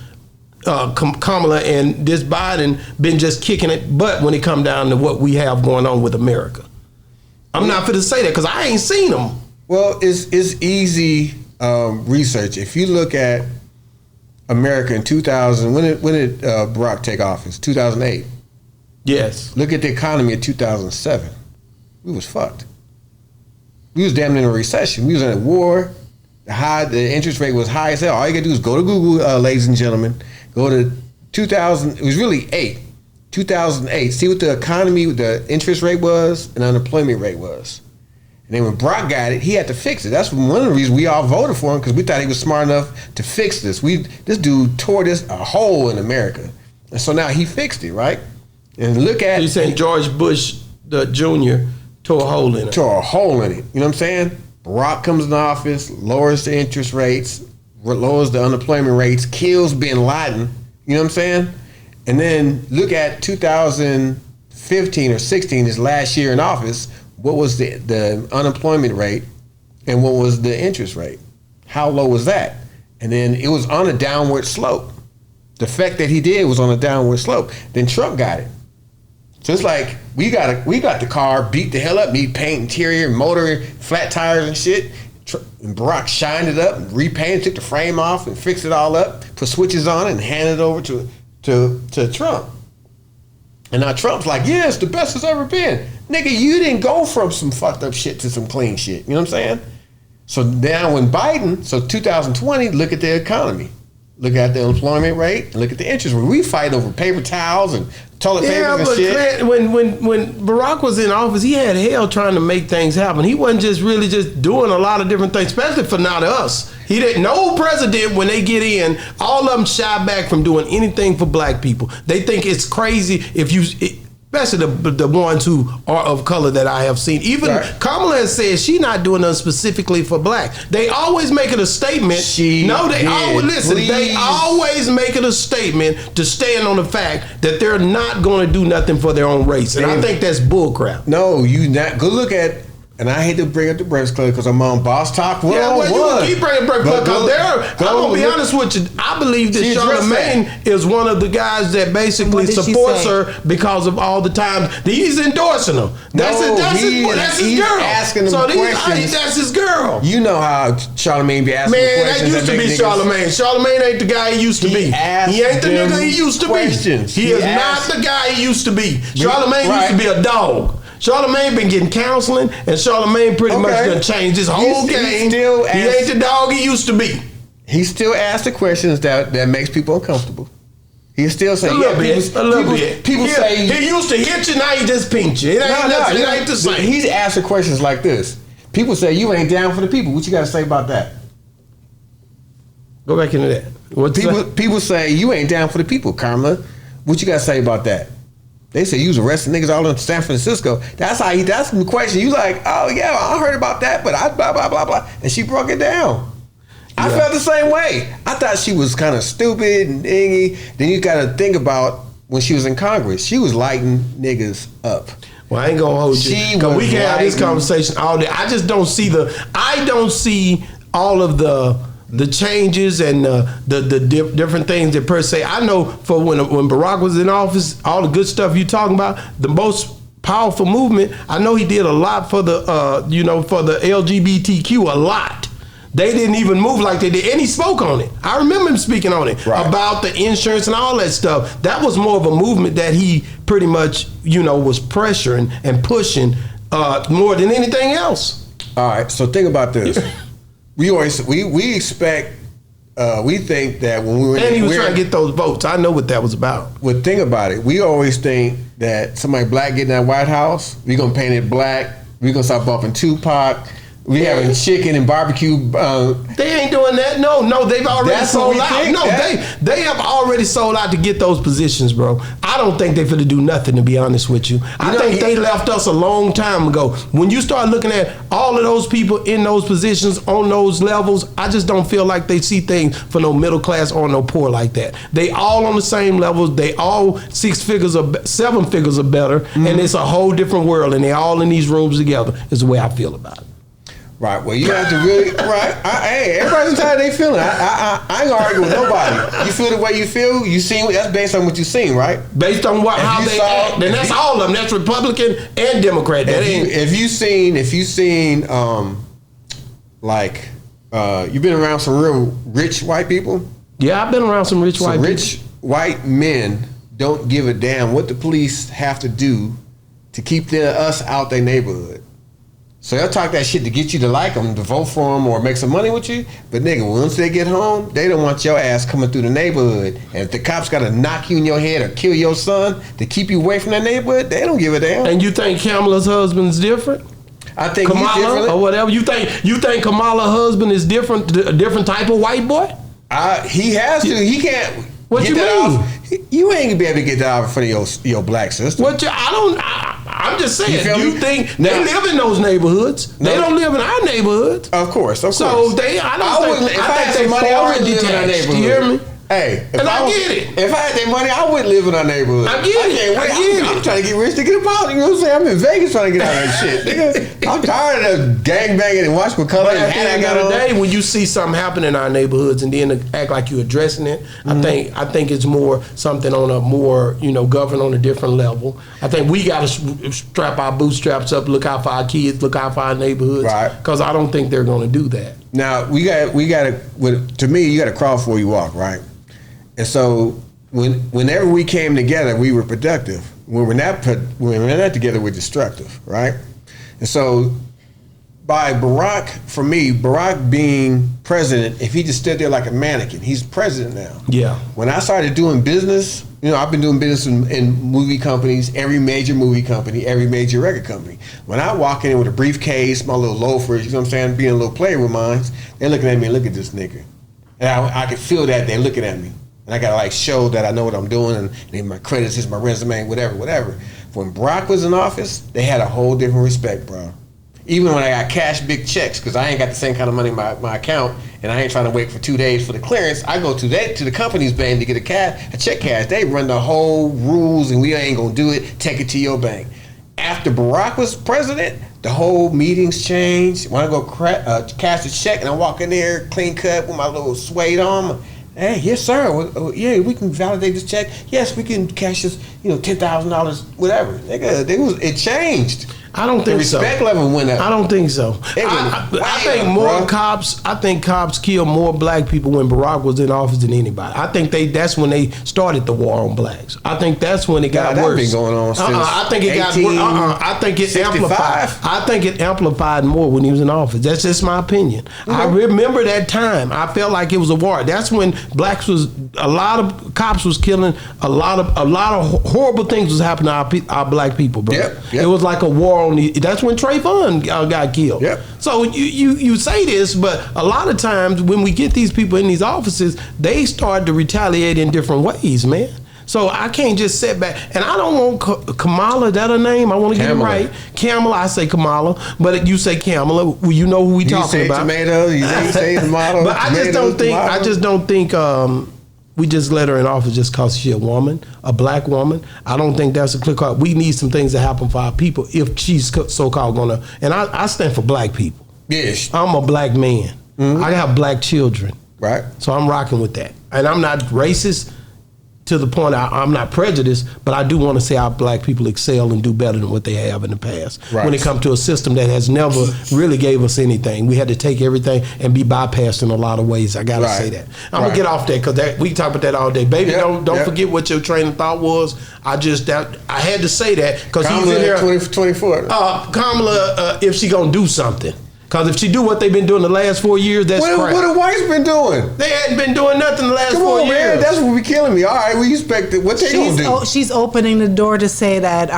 Kamala and this Biden been just kicking it butt when it come down to what we have going on with America. I'm not for to say that because I ain't seen them. Well, it's easy research. If you look at America in 2000, when did Barack take office? 2008. Yes. Look at the economy in 2007. We was fucked. We was damn near in a recession. We was in a war. The interest rate was high as hell. All you gotta do is go to Google, ladies and gentlemen. Go to 2000. It was really 2008. See what the economy, the interest rate was, and unemployment rate was. And then when Barack got it, he had to fix it. That's one of the reasons we all voted for him, because we thought he was smart enough to fix this. This dude tore a hole in America, and so now he fixed it, right? And look at. You saying George Bush the Jr. tore a hole in it? Tore a hole in it. You know what I'm saying? Barack comes in office, lowers the interest rates, lowers the unemployment rates, kills Bin Laden. You know what I'm saying? And then look at 2015 or 16, his last year in office. What was the unemployment rate and what was the interest rate? How low was that? And then it was on a downward slope. The fact that he did was on a downward slope. Then Trump got it. So it's like we got the car beat the hell up, need paint, interior, motor, flat tires and shit. And Barack shined it up and repainted, took the frame off and fixed it all up, put switches on it and handed it over to Trump. And now Trump's like, yeah, it's the best it's ever been. Nigga, you didn't go from some fucked up shit to some clean shit. You know what I'm saying? So now when Biden, 2020, look at the economy. Look at the unemployment rate and look at the interest rate. We fight over paper towels and toilet papers and shit. Yeah, but when Barack was in office, he had hell trying to make things happen. He wasn't just really just doing a lot of different things, especially for not us. He didn't. No president, when they get in, all of them shy back from doing anything for black people. They think it's crazy if you... Especially the ones who are of color that I have seen. Even Kamala has said she's not doing nothing specifically for black. They always make it a statement. They always make it a statement to stand on the fact that they're not going to do nothing for their own race. And I think that's bullcrap. No, you not. Go look at. And I hate to bring up the Breakfast Club because I'm on Boss Talk 101. Yeah, well, you keep bringing Breakfast Club up. I'm going to be honest with you. I believe that Charlamagne is one of the guys that basically supports her because of all the times that he's endorsing her. That's his girl. Asking them questions. That's his girl. You know how Charlamagne be asking questions. Man, that used to be Charlamagne. Charlamagne ain't the guy he used to be. He ain't the nigga he used to be. He is not the guy he used to be. Charlamagne used to be a dog. Charlamagne been getting counseling, and Charlamagne pretty much done changed his whole game. He ain't the dog he used to be. He still asks the questions that makes people uncomfortable. He's still saying, a little bit. People say he used to hit you, now he just pinched you. It ain't the same. He's asking questions like this. People say you ain't down for the people. What you got to say about that? Go back into that. People say you ain't down for the people, Kamala. What you got to say about that? They say you was arresting niggas all in San Francisco. That's the question. You like, oh yeah, I heard about that, but I blah blah blah blah. And she broke it down. Yeah. I felt the same way. I thought she was kind of stupid and dingy. Then you got to think about when she was in Congress. She was lighting niggas up. Well, I ain't gonna hold you. Because we can have this conversation all day. I just don't see all of the changes and the different things that per se. I know for when Barack was in office, all the good stuff you talking about, the most powerful movement. I know he did a lot for the for the LGBTQ, a lot. They didn't even move like they did, and he spoke on it. I remember him speaking on it about the insurance and all that stuff. That was more of a movement that he pretty much was pressuring and pushing more than anything else. All right, so think about this. We expect we think that when we were and he was trying to get those votes. I know what that was about. Well, think about it. We always think that somebody black getting that White House, we're gonna paint it black. We're gonna start bumping Tupac. We having chicken and barbecue. They ain't doing that. No, they've already sold out. No, they have already sold out to get those positions, bro. I don't think they finna do nothing, to be honest with you. I think they left us a long time ago. When you start looking at all of those people in those positions on those levels, I just don't feel like they see things for no middle class or no poor like that. They all on the same levels. They all 6 figures or 7 figures or better, and it's a whole different world, and they all in these rooms together. Is the way I feel about it. Right. Well, you have to really. Right. Hey, everybody's entitled to their feeling. I ain't gonna argue with nobody. You feel the way you feel. You seen. That's based on what you seen, right? Based on how they act. Then that's all of them. That's Republican and Democrat. If you seen, you've been around some real rich white people. Yeah, I've been around some rich white people. Rich white men don't give a damn what the police have to do to keep us out their neighborhood. So they'll talk that shit to get you to like them, to vote for them, or make some money with you. But nigga, once they get home, they don't want your ass coming through the neighborhood. And if the cops got to knock you in your head or kill your son to keep you away from that neighborhood, they don't give a damn. And you think Kamala's husband's different? I think Kamala, he's different. or whatever. You think Kamala's husband is different, a different type of white boy? He has to. He can't. What you mean? You ain't gonna be able to get that out in front of your black sister. I'm just saying. You think now, they live in those neighborhoods? No, they don't live in our neighborhoods. Of course. So I think they foreign detached. You hear me? Hey, and I get it. If I had that money, I wouldn't live in our neighborhood. I get it. I'm trying to get rich to get about. You know what I'm saying? I'm in Vegas trying to get out of that shit. Nigga, I'm tired of gangbanging and watch what color. But at the end of the day, when you see something happen in our neighborhoods and then act like you're addressing it, I think it's more something on a more governed on a different level. I think we got to strap our bootstraps up, look out for our kids, look out for our neighborhoods, right? Because I don't think they're going to do that. Now we got to. To me, you got to crawl before you walk, right? And so whenever we came together, we were productive. When we're not together, we're destructive, right? And so by Barack being president, if he just stood there like a mannequin, he's president now. Yeah. When I started doing business, I've been doing business in movie companies, every major movie company, every major record company. When I walk in with a briefcase, my little loafers, you know what I'm saying, being a little player with mine, they're looking at me, look at this nigga. And I can feel that they're looking at me. And I gotta show that I know what I'm doing, and my credits, here's my resume, whatever. When Barack was in office, they had a whole different respect, bro. Even when I got cash big checks, because I ain't got the same kind of money in my account, and I ain't trying to wait for 2 days for the clearance. I go to the company's bank to get a check cash. They run the whole rules, and we ain't gonna do it. Take it to your bank. After Barack was president, the whole meetings changed. When I go cash a check, and I walk in there, clean cut with my little suede on. Hey, yes, sir. Yeah, we can validate this check. Yes, we can cash this, $10,000, whatever. It changed. I don't think so. The respect level went up. I don't think so. I think more cops. I think cops killed more black people when Barack was in office than anybody. I think that's when they started the war on blacks. I think that's when it got worse. That's been going on since I think it got worse. I think it amplified. I think it amplified more when he was in office. That's just my opinion. Mm-hmm. I remember that time. I felt like it was a war. That's when a lot of cops was killing. A lot of horrible things was happening to our black people, bro. Yep. It was like a war. That's when Trayvon got killed. Yep. So you say this, but a lot of times when we get these people in these offices, they start to retaliate in different ways, man. So I can't just sit back, and I don't want Kamala. That her name? I want to get it right. Kamala. I say Kamala, but you say Kamala. You know who we talking about? Tomato. You say tomato. But I just don't think. We just let her in office just because she's a woman, a black woman. I don't think that's a clear call. We need some things to happen for our people if she's so-called gonna. And I stand for black people. Yes. I'm a black man. Mm-hmm. I have black children. Right. So I'm rocking with that. And I'm not racist to the point I'm not prejudiced, but I do want to see our black people excel and do better than what they have in the past. Right. When it comes to a system that has never really gave us anything. We had to take everything and be bypassed in a lot of ways. I got to say that. I'm going to get off that because we can talk about that all day. Baby, don't forget what your train of thought was. I had to say that because he's in there. 24. Kamala, if she going to do something. Because if she do what they've been doing the last 4 years, that's crap. What have whites been doing? They hadn't been doing nothing the last 4 years. Man, that's what be killing me. All right, we expect it. What they gonna do? She's opening the door to say that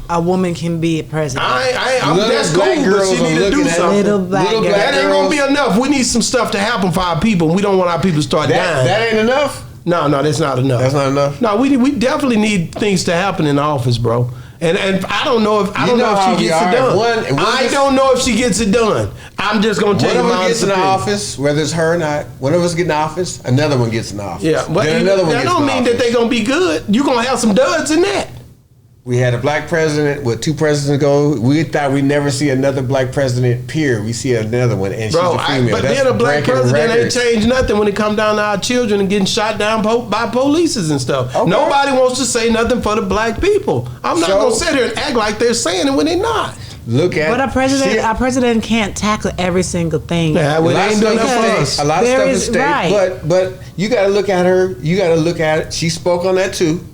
a woman can be a president. That's cool, but she need to do something. Little black girls. That ain't gonna be enough. We need some stuff to happen for our people. We don't want our people to start dying. That ain't enough? No, that's not enough. That's not enough? No, we definitely need things to happen in the office, bro. And I don't know if she gets it done. I don't know if she gets it done. I'm just gonna tell you. One of us gets in the office, whether it's her or not. One of us get in the office, another one gets in the office. Yeah, but then another one that gets don't in the mean office. that they gonna be good. You gonna have some duds in that. We had a black president with 2 presidents ago. We thought we'd never see another black president, period. We see another one, and she's a female. But then a black president ain't changed nothing when it comes down to our children and getting shot down by polices and stuff. Okay. Nobody wants to say nothing for the black people. I'm not going to sit here and act like they're saying it when they're not. But our president can't tackle every single thing. Yeah, well, they ain't doing that for us. A lot of stuff is state, right. But you got to look at her. You got to look at it. She spoke on that too.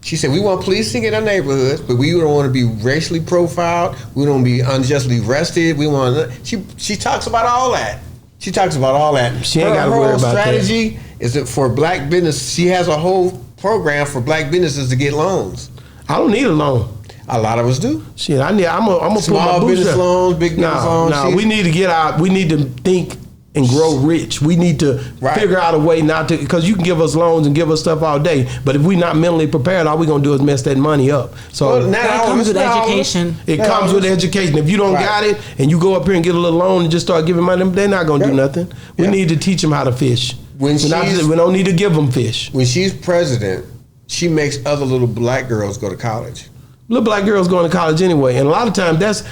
She said, we want policing in our neighborhoods, but we don't want to be racially profiled. We don't want to be unjustly arrested. We want to, she talks about all that. She talks about all that. She ain't got to worry about that. Her strategy is that for black business, she has a whole program for black businesses to get loans. I don't need a loan. A lot of us do. Shit, I'm gonna small put my business loans, big business loans. No, we need to think and grow rich. We need to figure out a way not to, because you can give us loans and give us stuff all day, but if we're not mentally prepared, all we're going to do is mess that money up. So that comes with education. It comes with education. If you don't got it and you go up here and get a little loan and just start giving money, they're not going to do nothing. We need to teach them how to fish. We don't need to give them fish. When she's president, she makes other little black girls go to college. Little black girls going to college anyway, and a lot of times listen,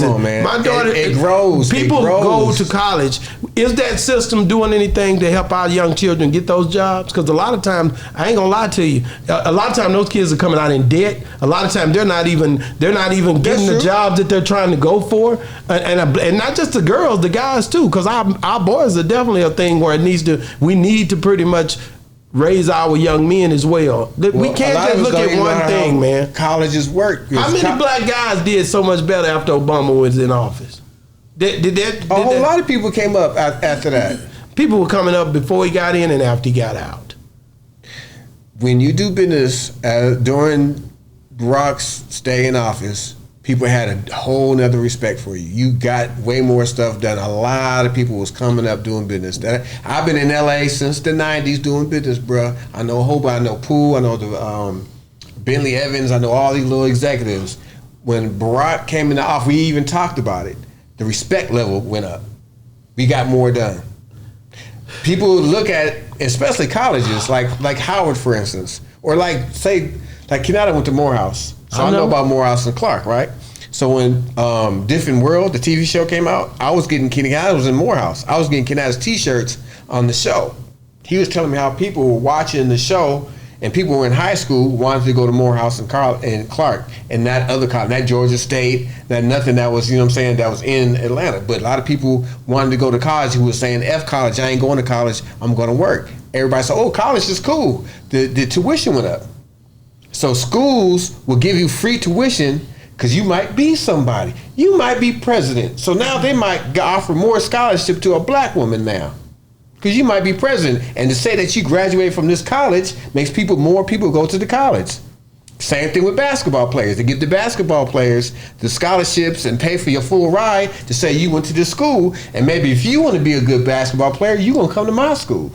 come on, man. My daughter, it grows. People go to college. Is that system doing anything to help our young children get those jobs? Because a lot of times, I ain't gonna lie to you, a lot of times those kids are coming out in debt. A lot of times they're not even getting the jobs that they're trying to go for, and not just the girls, the guys too. Because our boys are definitely a thing where we need to pretty much raise our young men as well. We can't just look at one thing, man. Colleges work. How many black guys did so much better after Obama was in office? A whole lot of people came up after that. People were coming up before he got in and after he got out. When you do business during Barack's stay in office, people had a whole nother respect for you. You got way more stuff done. A lot of people was coming up doing business. I've been in LA since the 90s doing business, bruh. I know I know Pooh, I know the Bentley Evans, I know all these little executives. When Barack came into office, we even talked about it. The respect level went up. We got more done. People look at, especially colleges, like Howard, for instance, or like Kenyatta went to Morehouse. So I know about Morehouse and Clark, right? So when Different World, the TV show came out, I was getting Kenyatta was in Morehouse. I was getting Kenyatta's T-shirts on the show. He was telling me how people were watching the show, and people were in high school wanted to go to Morehouse and Clark, and that other college, that Georgia State, that nothing that was, that was in Atlanta. But a lot of people wanted to go to college who was saying, F college, I ain't going to college, I'm going to work. Everybody said, oh, college is cool. The tuition went up. So schools will give you free tuition because you might be somebody. You might be president. So now they might offer more scholarship to a black woman now because you might be president. And to say that you graduated from this college makes more people go to the college. Same thing with basketball players. They give the basketball players the scholarships and pay for your full ride to say you went to this school. And maybe if you want to be a good basketball player, you're going to come to my school.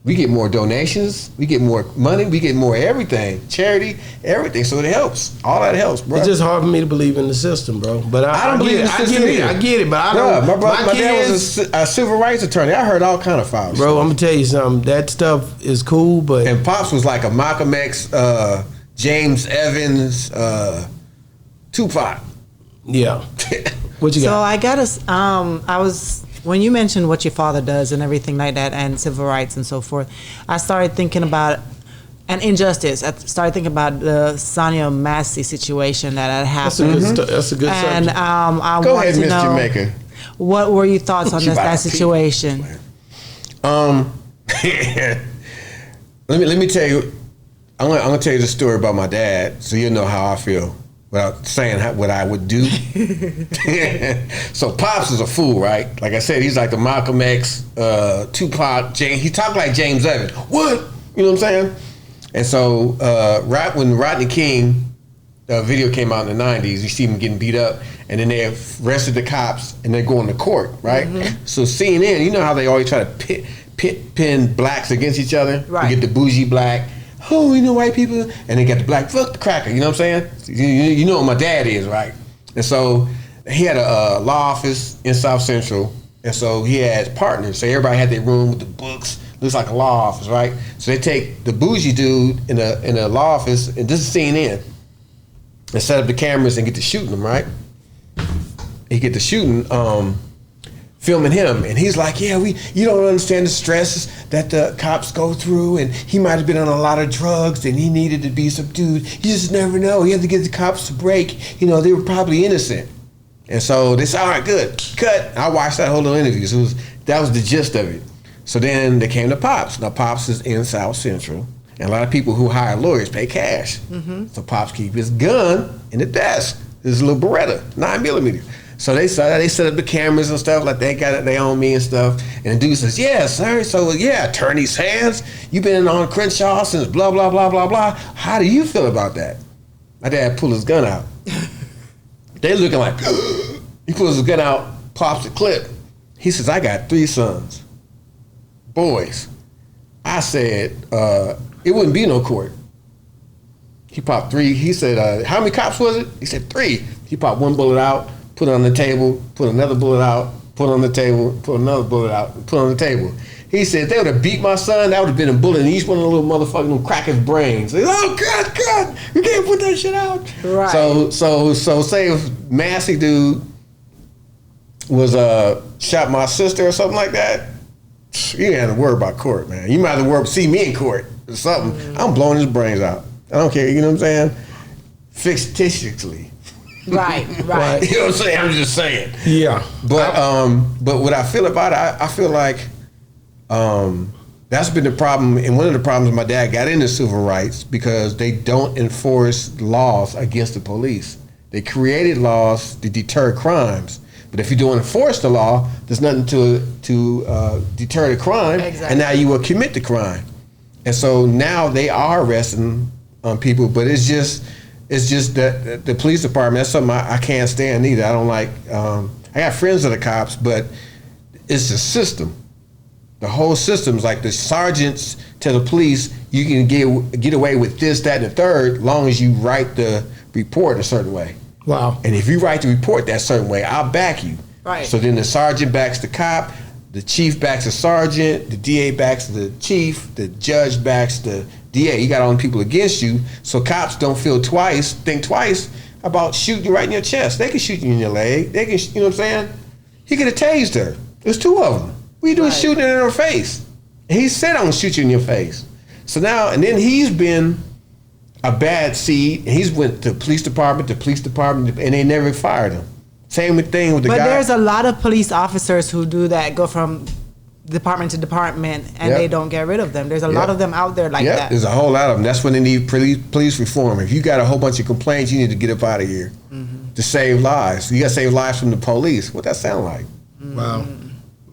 We get more donations, we get more money, we get more everything, charity, everything. So it helps. All that helps, bro. It's just hard for me to believe in the system, bro. But I don't believe in the system either. I get it, but I don't. My dad was a civil rights attorney. I heard all kind of files. Bro, I'm gonna tell you something. That stuff is cool, but and Pops was like a Malcolm X, James Evans, Tupac. Yeah. What you got? So I gotta. When you mentioned what your father does and everything like that and civil rights and so forth, I started thinking about an injustice. I started thinking about the Sonia Massey situation that had happened. That's a good subject. And I Go want ahead, to Miss know, Jamaica. what were your thoughts on that situation? Let me tell you. I'm gonna tell you the story about my dad, so you'll know how I feel without saying what I would do. So Pops is a fool, right? Like I said, he's like the Malcolm X, Tupac, James. He talked like James Evans. What? You know what I'm saying? And so when Rodney King video came out in the 90s, you see him getting beat up, and then they arrested the cops, and they're going to court, right? Mm-hmm. So CNN, you know how they always try to pin blacks against each other? Right. You get the bougie black, oh, you know, white people, and they got the black, fuck the cracker, you know what I'm saying? You know what my dad is, right? And so he had a law office in South Central, and so he had partners. So everybody had their room with the books. Looks like a law office, right? So they take the bougie dude in a law office, and this is CNN, and set up the cameras and get to shooting them, right? He get to shooting, filming him, and he's like, yeah, you don't understand the stresses that the cops go through, and he might have been on a lot of drugs, and he needed to be subdued. You just never know. He had to get the cops to break. You know, they were probably innocent. And so they said, all right, good, cut. I watched that whole little interview. So that was the gist of it. So then they came to Pops. Now Pops is in South Central, and a lot of people who hire lawyers pay cash. Mm-hmm. So Pops keep his gun in the desk, his little Beretta, 9mm. So they set up the cameras and stuff, like they got it, they own me and stuff. And the dude says, yeah, sir, so yeah, attorney's hands. You've been on Crenshaw since blah, blah, blah, blah, blah. How do you feel about that? My dad pulled his gun out. They looking like, he pulls his gun out, pops the clip. He says, I got 3 sons, boys. I said, it wouldn't be no court. He popped 3. He said, how many cops was it? He said 3. He popped 1 bullet out, put it on the table, put another bullet out, put it on the table, put another bullet out, put it on the table. He said, if they would have beat my son, that would have been a bullet in each one of the little motherfucking crack his brains. So he's like, oh, God, you can't put that shit out. Right. So say if Massey dude was shot my sister or something like that, you ain't have to worry about court, man. You might have to see me in court or something. Mm-hmm. I'm blowing his brains out. I don't care, you know what I'm saying? Fictitiously. Right. You know what I'm saying? I'm just saying. Yeah. But what I feel about it, I feel like that's been the problem, and one of the problems my dad got into civil rights because they don't enforce laws against the police. They created laws to deter crimes, but if you don't enforce the law, there's nothing to deter the crime, exactly. And now you will commit the crime. And so now they are arresting people, but it's just that the police department, that's something I can't stand either. I don't like, I got friends that are cops, but it's the system. The whole system's like the sergeants tell the police, you can get away with this, that, and the third, long as you write the report a certain way. Wow. And if you write the report that certain way, I'll back you. Right. So then the sergeant backs the cop, the chief backs the sergeant, the DA backs the chief, the judge backs the DA. You got all the people against you, so cops don't think twice about shooting you right in your chest. They can shoot you in your leg. They can, you know what I'm saying? He could have tased her. There's 2 of them. What are you doing shooting her in her face? And he said, I'm gonna shoot you in your face. So now, and then he's been a bad seed, and he's went to police department, and they never fired him. Same thing with the guy. But there's a lot of police officers who do that, go from department to department, and they don't get rid of them. There's a lot of them out there like that. There's a whole lot of them. That's when they need police reform. If you got a whole bunch of complaints, you need to get up out of here to save lives. You got to save lives from the police. What that sound like? Wow.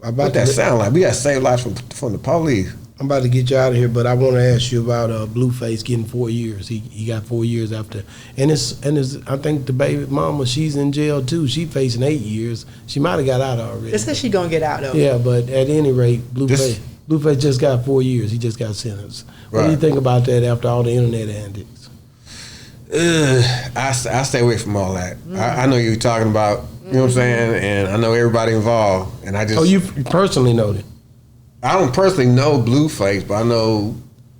What that sound like? We got to save lives from the police. I'm about to get you out of here, but I want to ask you about Blueface getting 4 years. He got 4 years after, and I think the baby mama, she's in jail too. She facing 8 years. She might have got out already. It says she gonna get out though. Yeah, but at any rate, Blueface just got 4 years. He just got sentenced. What do you think about that after all the internet antics? I stay away from all that. I know you're talking about. You know what I'm saying? And I know everybody involved. And I just. Oh, you personally know it? I don't personally know Blueface, but I know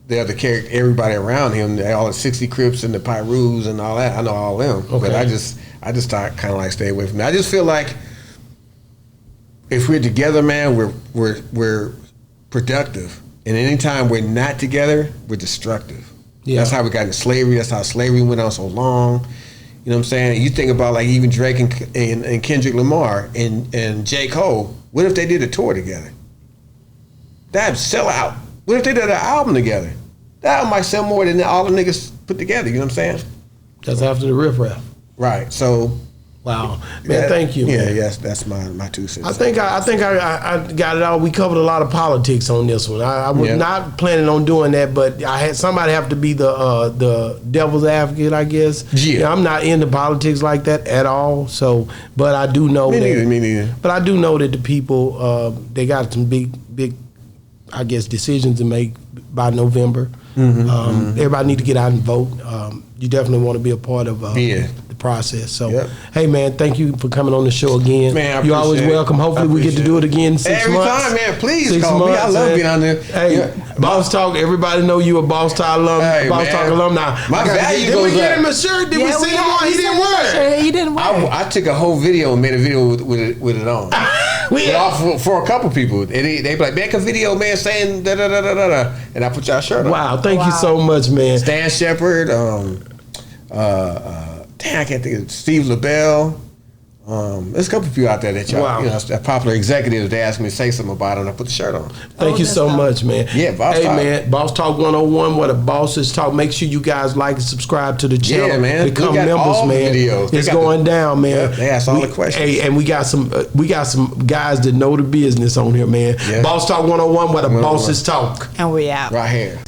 the other character, everybody around him, all the 60 Crips and the PIRUs and all that. I know all of them. Okay. But I just kind of like stay away from it. I just feel like if we're together, man, we're productive. And anytime we're not together, we're destructive. Yeah. That's how we got into slavery. That's how slavery went on so long. You know what I'm saying? You think about like even Drake and Kendrick Lamar and J. Cole. What if they did a tour together? That'd sell out. What if they did an album together? That album might sell more than all the niggas put together. You know what I'm saying? That's after the riff raff. Right. So. Wow, man! Thank you. Yeah, man. yes, that's my 2 cents. I think I got it all. We covered a lot of politics on this one. I was not planning on doing that, but I had somebody have to be the devil's advocate, I guess. Yeah. I'm not into politics like that at all. So, but I do know Me that. neither. But I do know that the people they got some big, I guess, decisions to make by November. Everybody need to get out and vote. You definitely want to be a part of the process. So, hey man, thank you for coming on the show again. Man, you're always welcome. Hopefully, we get to do it again in 6 months. Every time, man. Please 6 call me. I love being on there. Hey, Boss Talk. Everybody know you a Boss Talk alum. Hey, Boss man. Talk alumni. My value Did goes we get up. him a shirt? Did we see him on? He didn't wear it. He didn't wear it. I took a whole video and made a video with it on. For a couple people. They be like, make a video, man, saying da da da da da, and I put y'all shirt on. Wow, thank you so much, man. Stan Shepard, I can't think of Steve LaBelle. There's a couple people out there that y'all, that popular executives. They asked me to say something about it, and I put the shirt on. Thank you so much, man. Yeah, Boss Talk. Hey, man, Boss Talk 101. What a bosses talk. Make sure you guys like and subscribe to the channel. Yeah, man. Become We got members, all the man. videos. It's going down, man. They ask all the questions. Hey, and we got some guys that know the business on here, man. Yeah. Boss Talk 101. What a bosses talk. And we out. Right here.